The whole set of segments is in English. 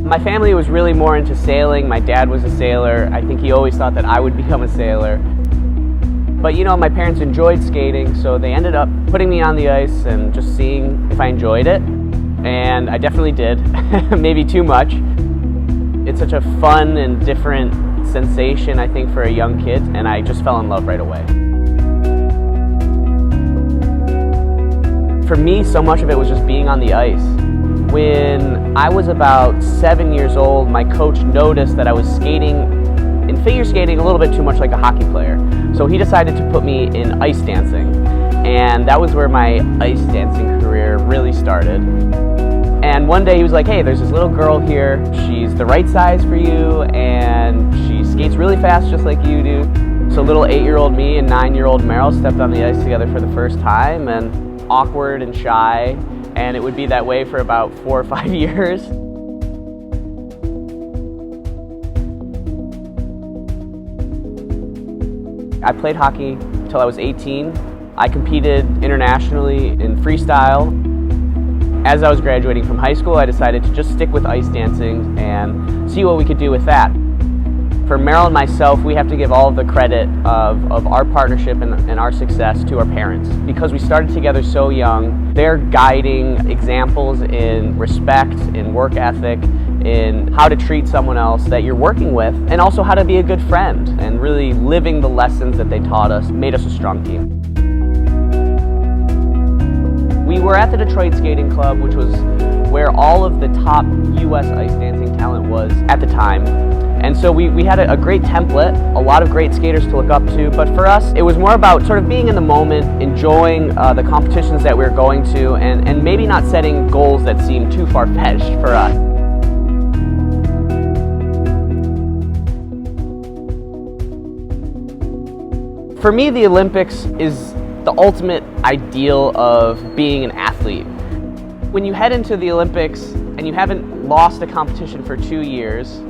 My family was really more into sailing. My dad was a sailor. I think he always thought that I would become a sailor. But you know, my parents enjoyed skating, so they ended up putting me on the ice and just seeing if I enjoyed it. And I definitely did, maybe too much. It's such a fun and different sensation, I think, for a young kid, and I just fell in love right away. For me, so much of it was just being on the ice. When I was about 7 years old, my coach noticed that I was skating in figure skating a little bit too much like a hockey player. So he decided to put me in ice dancing. And that was where my ice dancing career really started. And one day he was like, hey, there's this little girl here. She's the right size for you, and she skates really fast just like you do. So little 8-year-old me and 9-year-old Meryl stepped on the ice together for the first time, and awkward and shy. And it would be that way for about 4 or 5 years. I played hockey until I was 18. I competed internationally in freestyle. As I was graduating from high school, I decided to just stick with ice dancing and see what we could do with that. For Meryl and myself, we have to give all of the credit of our partnership and our success to our parents. Because we started together so young, they're guiding examples in respect, in work ethic, in how to treat someone else that you're working with, and also how to be a good friend, and really living the lessons that they taught us made us a strong team. We were at the Detroit Skating Club, which was where all of the top US ice dancing talent was at the time. And so we had a great template, a lot of great skaters to look up to, but for us it was more about sort of being in the moment, enjoying the competitions that we were going to, and maybe not setting goals that seemed too far-fetched for us. For me, the Olympics is the ultimate ideal of being an athlete. When you head into the Olympics and you haven't lost a competition for 2 years,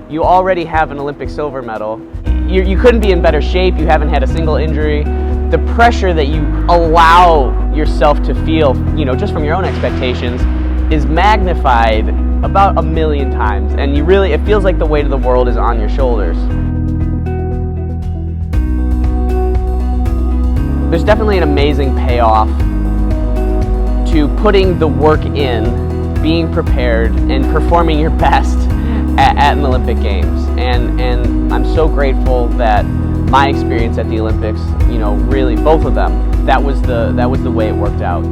you already have an Olympic silver medal. You couldn't be in better shape, you haven't had a single injury. The pressure that you allow yourself to feel, you know, just from your own expectations, is magnified about 1,000,000 times. And it feels like the weight of the world is on your shoulders. There's definitely an amazing payoff to putting the work in, being prepared, and performing your best at an Olympic Games. And I'm so grateful that my experience at the Olympics, you know, really, both of them, that was the way it worked out.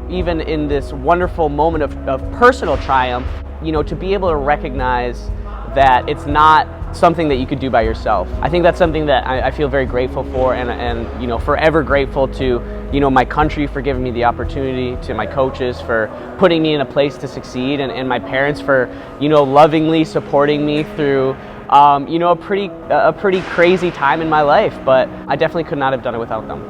Even in this wonderful moment of personal triumph, you know, to be able to recognize that it's not something that you could do by yourself. I think that's something that I feel very grateful for, and you know, forever grateful to, you know, my country for giving me the opportunity, to my coaches for putting me in a place to succeed, and my parents for, you know, lovingly supporting me through you know, a pretty crazy time in my life, but I definitely could not have done it without them.